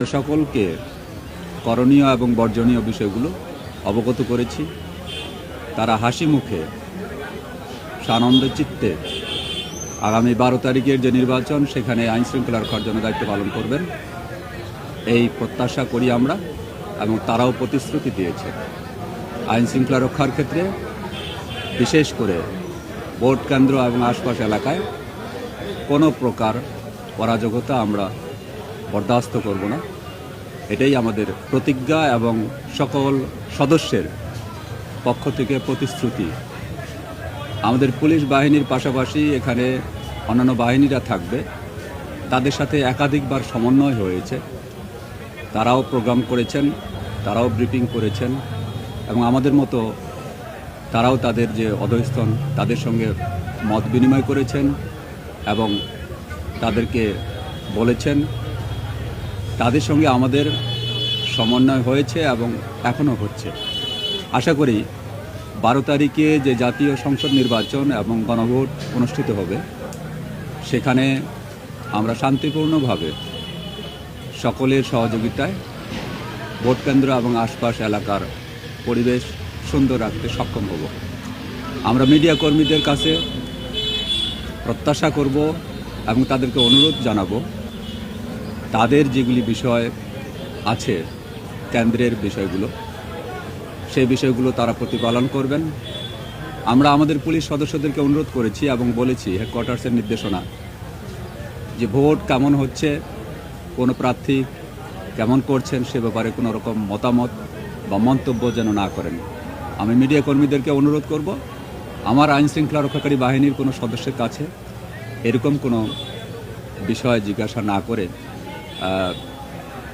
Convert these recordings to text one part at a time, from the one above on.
সকলকে করণীয় এবং বর্জনীয় বিষয়গুলো অবগত করেছি। তারা হাসি মুখে সানন্দ চিত্তে আগামী 12 তারিখের যে নির্বাচন সেখানে আইন শৃঙ্খলা রক্ষার জন্য দায়িত্ব পালন করবেন এই প্রত্যাশা করি আমরা, এবং তারাও প্রতিশ্রুতি দিয়েছে আইন শৃঙ্খলা রক্ষার ক্ষেত্রে বিশেষ করে ভোট কেন্দ্র এবং আশপাশ এলাকায় কোনো প্রকার অরাজকতা আমরা বরদাস্ত করব না। এটাই আমাদের প্রতিজ্ঞা এবং সকল সদস্যের পক্ষ থেকে প্রতিশ্রুতি। আমাদের পুলিশ বাহিনীর পাশাপাশি এখানে অন্যান্য বাহিনীরা থাকবে, তাদের সাথে একাধিকবার সমন্বয় হয়েছে। তারাও প্রোগ্রাম করেছেন, তারাও ব্রিফিং করেছেন, এবং আমাদের মতো তারাও তাদের যে অধস্তন তাদের সঙ্গে মত বিনিময় করেছেন এবং তাদেরকে বলেছেন। তাদের সঙ্গে আমাদের সমন্বয় হয়েছে এবং এখনও হচ্ছে। আশা করি 12 তারিখে যে জাতীয় সংসদ নির্বাচন এবং গণভোট অনুষ্ঠিত হবে সেখানে আমরা শান্তিপূর্ণভাবে সকলের সহযোগিতায় ভোট কেন্দ্র এবং আশপাশ এলাকার পরিবেশ সুন্দর রাখতে সক্ষম হব। আমরা মিডিয়া কর্মীদের কাছে প্রত্যাশা করব এবং তাদেরকে অনুরোধ জানাবো, তাদের যেগুলি বিষয় আছে কেন্দ্রের বিষয়গুলো, সেই বিষয়গুলো তারা প্রতিপালন করবেন। আমরা আমাদের পুলিশ সদস্যদেরকে অনুরোধ করেছি এবং বলেছি হেডকোয়ার্টার্সের নির্দেশনা যে ভোট কেমন হচ্ছে, কোনো প্রার্থী কেমন করছেন সে ব্যাপারে কোনো রকম মতামত বা মন্তব্য যেন না করেন। আমি মিডিয়া কর্মীদেরকে অনুরোধ করব, আমার আইন শৃঙ্খলা রক্ষাকারী বাহিনীর কোনো সদস্যের কাছে এরকম কোনো বিষয় জিজ্ঞাসা না করে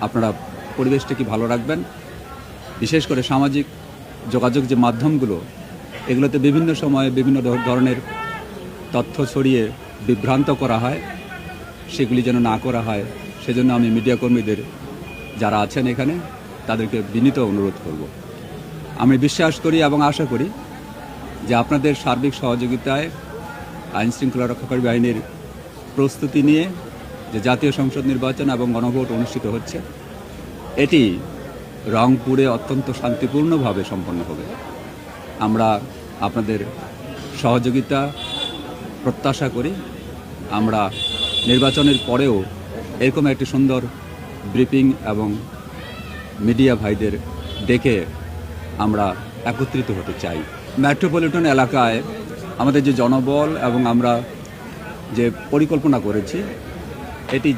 আপনারা পরিবেশটাকে ভালো রাখবেন। বিশেষ করে সামাজিক যোগাযোগ যে মাধ্যমগুলো, এগুলোতে বিভিন্ন সময়ে বিভিন্ন ধরনের তথ্য ছড়িয়ে বিভ্রান্ত করা হয়, সেগুলি যেন না করা হয় সেজন্য আমি মিডিয়া কর্মীদের যারা আছেন এখানে তাদেরকে বিনীত অনুরোধ করব। আমি বিশ্বাস করি এবং আশা করি যে আপনাদের সার্বিক সহযোগিতায় আইন শৃঙ্খলা রক্ষাকারী বাহিনীর প্রস্তুতি নিয়ে যে জাতীয় সংসদ নির্বাচন এবং গণভোট অনুষ্ঠিত হচ্ছে এটি রংপুরে অত্যন্ত শান্তিপূর্ণভাবে সম্পন্ন হবে। আমরা আপনাদের সহযোগিতা প্রত্যাশা করি। আমরা নির্বাচনের পরেও এরকম একটি সুন্দর ব্রিফিং এবং মিডিয়া ভাইদের ডেকে আমরা একত্রিত হতে চাই। মেট্রোপলিটন এলাকায় আমাদের যে জনবল এবং আমরা যে পরিকল্পনা করেছি এটি